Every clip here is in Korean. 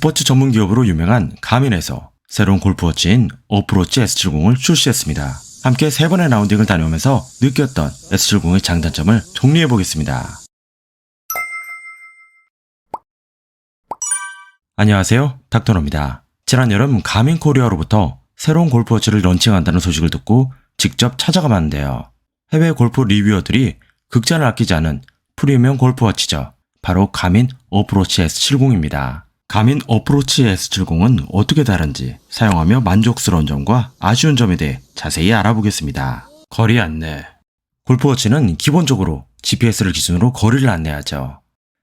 스포츠 전문 기업으로 유명한 가민에서 새로운 골프워치인 어프로치 S70을 출시했습니다. 함께 3번의 라운딩을 다녀오면서 느꼈던 S70의 장단점을 정리해보겠습니다. 안녕하세요, 닥터노입니다. 지난 여름 가민 코리아로부터 새로운 골프워치를 런칭한다는 소식을 듣고 직접 찾아가 봤는데요. 해외 골프 리뷰어들이 극찬을 아끼지 않은 프리미엄 골프워치죠. 바로 가민 어프로치 S70입니다. 가민 어프로치 S70은 어떻게 다른지, 사용하며 만족스러운 점과 아쉬운 점에 대해 자세히 알아보겠습니다. 거리 안내. 골프워치는 기본적으로 GPS를 기준으로 거리를 안내하죠.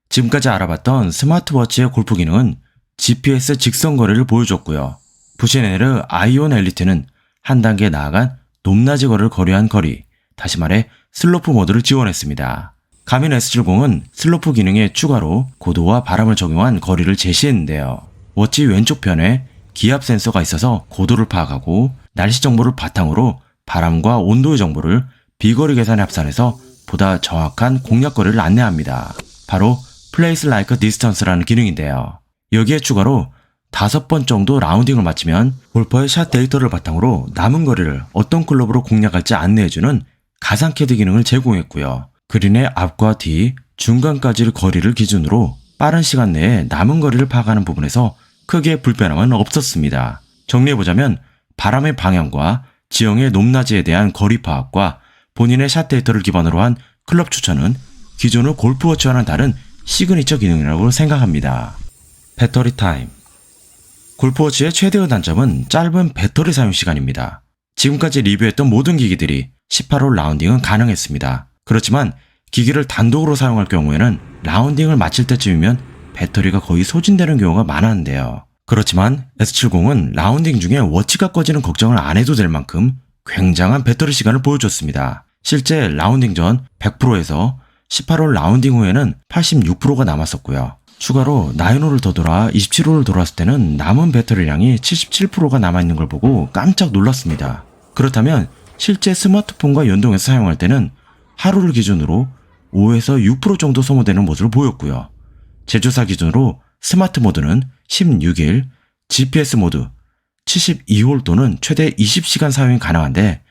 지금까지 알아봤던 스마트워치의 골프 기능은 GPS 직선 거리를 보여줬고요. 부시네르 아이온 엘리트는 한 단계 나아간 높낮이 거리를 거리한 거리, 다시 말해 슬로프 모드를 지원했습니다. 가민 S70은 슬로프 기능에 추가로 고도와 바람을 적용한 거리를 제시했는데요. 워치 왼쪽 편에 기압 센서가 있어서 고도를 파악하고 날씨 정보를 바탕으로 바람과 온도의 정보를 비거리 계산에 합산해서 보다 정확한 공략거리를 안내합니다. 바로 Place Like Distance라는 기능인데요. 여기에 추가로 5번 정도 라운딩을 마치면 골퍼의 샷 데이터를 바탕으로 남은 거리를 어떤 클럽으로 공략할지 안내해주는 가상 캐드 기능을 제공했고요. 그린의 앞과 뒤, 중간까지의 거리를 기준으로 빠른 시간 내에 남은 거리를 파악하는 부분에서 크게 불편함은 없었습니다. 정리해보자면 바람의 방향과 지형의 높낮이에 대한 거리 파악과 본인의 샷 데이터를 기반으로 한 클럽 추천은 기존의 골프워치와는 다른 시그니처 기능이라고 생각합니다. 배터리 타임. 골프워치의 최대의 단점은 짧은 배터리 사용 시간입니다. 지금까지 리뷰했던 모든 기기들이 18홀 라운딩은 가능했습니다. 그렇지만 기기를 단독으로 사용할 경우에는 라운딩을 마칠 때쯤이면 배터리가 거의 소진되는 경우가 많았는데요. 그렇지만 S70은 라운딩 중에 워치가 꺼지는 걱정을 안 해도 될 만큼 굉장한 배터리 시간을 보여줬습니다. 실제 라운딩 전 100%에서 18홀 라운딩 후에는 86%가 남았었고요. 추가로 9홀을 더 돌아 27홀을 돌았을 때는 남은 배터리량이 77%가 남아있는 걸 보고 깜짝 놀랐습니다. 그렇다면 실제 스마트폰과 연동해서 사용할 때는 하루를 기준으로 5에서 6% 정도 소모되는 모습을 보였고요. 제조사 기준으로 스마트 모드는 16일, GPS 모드 72홀 또는 최대 20시간 사용이 가능한데,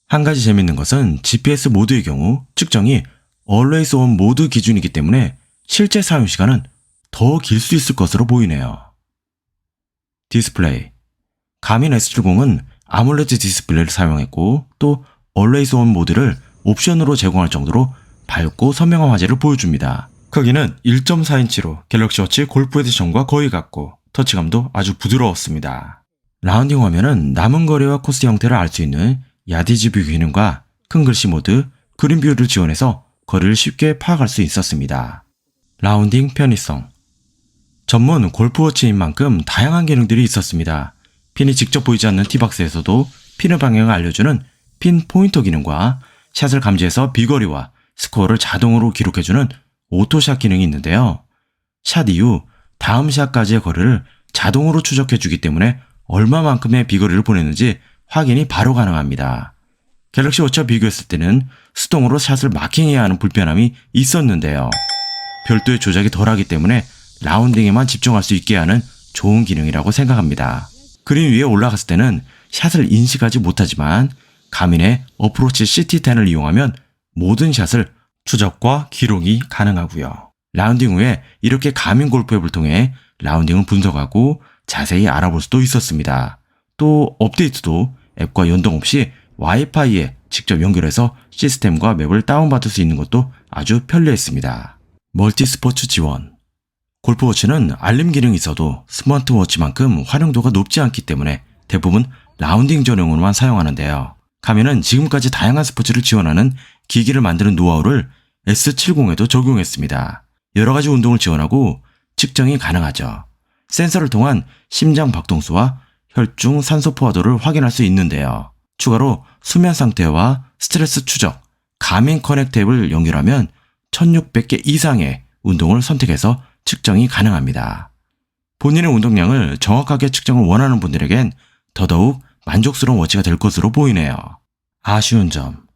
한 가지 재밌는 것은 GPS 모드의 경우 측정이 Always On 모드 기준이기 때문에 실제 사용 시간은 더 길 수 있을 것으로 보이네요. 디스플레이. 가민 S70은 아몰레드 디스플레이를 사용했고 또 Always On 모드를 옵션으로 제공할 정도로 밝고 선명한 화질을 보여줍니다. 크기는 1.4인치로 갤럭시 워치 골프 에디션과 거의 같고 터치감도 아주 부드러웠습니다. 라운딩 화면은 남은 거리와 코스 형태를 알 수 있는 야디지 뷰 기능과 큰 글씨 모드, 그린 뷰를 지원해서 거리를 쉽게 파악할 수 있었습니다. 라운딩 편의성. 전문 골프워치인 만큼 다양한 기능들이 있었습니다. 핀이 직접 보이지 않는 티박스에서도 핀의 방향을 알려주는 핀 포인터 기능과 샷을 감지해서 비거리와 스코어를 자동으로 기록해주는 오토샷 기능이 있는데요. 샷 이후 다음 샷까지의 거리를 자동으로 추적해주기 때문에 얼마만큼의 비거리를 보냈는지 확인이 바로 가능합니다. 갤럭시 워치와 비교했을 때는 수동으로 샷을 마킹해야 하는 불편함이 있었는데요. 별도의 조작이 덜하기 때문에 라운딩에만 집중할 수 있게 하는 좋은 기능이라고 생각합니다. 그린 위에 올라갔을 때는 샷을 인식하지 못하지만 가민의 어프로치 CT10을 이용하면 모든 샷을 추적과 기록이 가능하고요. 라운딩 후에 이렇게 가민 골프 앱을 통해 라운딩을 분석하고 자세히 알아볼 수도 있었습니다. 또 업데이트도 앱과 연동 없이 와이파이에 직접 연결해서 시스템과 맵을 다운받을 수 있는 것도 아주 편리했습니다. 멀티 스포츠 지원. 골프워치는 알림 기능이 있어도 스마트워치만큼 활용도가 높지 않기 때문에 대부분 라운딩 전용으로만 사용하는데요. 가민은 지금까지 다양한 스포츠를 지원하는 기기를 만드는 노하우를 S70에도 적용했습니다. 여러가지 운동을 지원하고 측정이 가능하죠. 센서를 통한 심장 박동수와 혈중 산소 포화도를 확인할 수 있는데요. 추가로 수면 상태와 스트레스 추적, 가민 커넥트 앱을 연결하면 1600개 이상의 운동을 선택해서 측정이 가능합니다. 본인의 운동량을 정확하게 측정을 원하는 분들에겐 더더욱 만족스러운 워치가 될 것으로 보이네요. 아쉬운 점.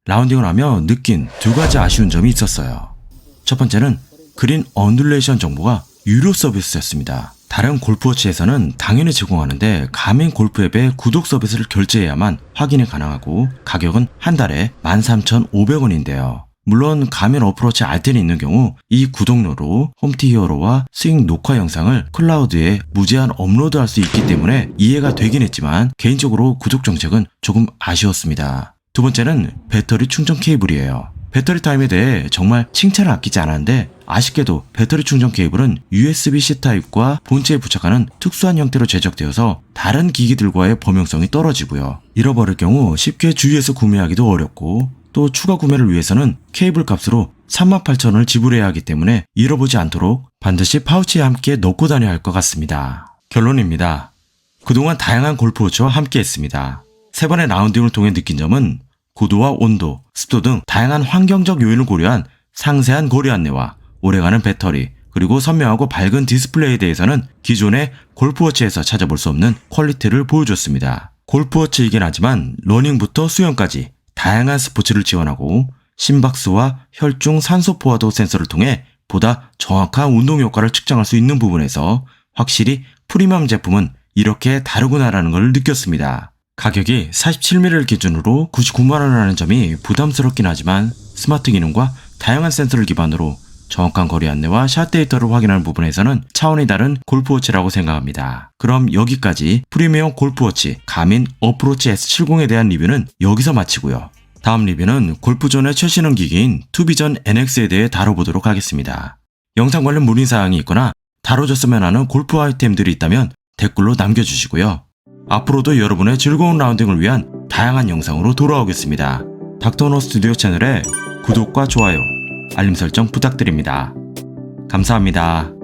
라운딩을 하며 느낀 2가지 아쉬운 점이 있었어요. 첫 번째는 그린 언듈레이션 정보가 유료 서비스였습니다. 다른 골프워치에서는 당연히 제공하는데 가민 골프 앱의 구독 서비스를 결제해야만 확인이 가능하고 가격은 한 달에 13,500원인데요. 물론 가민 어프로치 알텐이 있는 경우 이 구독료로 홈티 히어로와 스윙 녹화 영상을 클라우드에 무제한 업로드할 수 있기 때문에 이해가 되긴 했지만 개인적으로 구독 정책은 조금 아쉬웠습니다. 두 번째는 배터리 충전 케이블이에요. 배터리 타임에 대해 정말 칭찬을 아끼지 않았는데 아쉽게도 배터리 충전 케이블은 USB-C 타입과 본체에 부착하는 특수한 형태로 제작되어서 다른 기기들과의 범용성이 떨어지고요. 잃어버릴 경우 쉽게 주위에서 구매하기도 어렵고 또 추가 구매를 위해서는 케이블 값으로 38,000원을 지불해야 하기 때문에 잃어보지 않도록 반드시 파우치에 함께 넣고 다녀야 할 것 같습니다. 결론입니다. 그동안 다양한 골프워치와 함께 했습니다. 3번의 라운딩을 통해 느낀 점은 고도와 온도, 습도 등 다양한 환경적 요인을 고려한 상세한 거리 안내와 오래가는 배터리, 그리고 선명하고 밝은 디스플레이에 대해서는 기존의 골프워치에서 찾아볼 수 없는 퀄리티를 보여줬습니다. 골프워치이긴 하지만 러닝부터 수영까지 다양한 스포츠를 지원하고 심박수와 혈중 산소 포화도 센서를 통해 보다 정확한 운동 효과를 측정할 수 있는 부분에서 확실히 프리미엄 제품은 이렇게 다르구나라는 걸 느꼈습니다. 가격이 47mm를 기준으로 99만원을 하는 점이 부담스럽긴 하지만 스마트 기능과 다양한 센서를 기반으로 정확한 거리 안내와 샷 데이터를 확인하는 부분에서는 차원이 다른 골프워치라고 생각합니다. 그럼 여기까지 프리미엄 골프워치 가민 어프로치 S70에 대한 리뷰는 여기서 마치고요. 다음 리뷰는 골프존의 최신형 기기인 투비전 NX에 대해 다뤄보도록 하겠습니다. 영상 관련 문의사항이 있거나 다뤄줬으면 하는 골프 아이템들이 있다면 댓글로 남겨주시고요. 앞으로도 여러분의 즐거운 라운딩을 위한 다양한 영상으로 돌아오겠습니다. 닥터노 스튜디오 채널에 구독과 좋아요, 알림 설정 부탁드립니다. 감사합니다.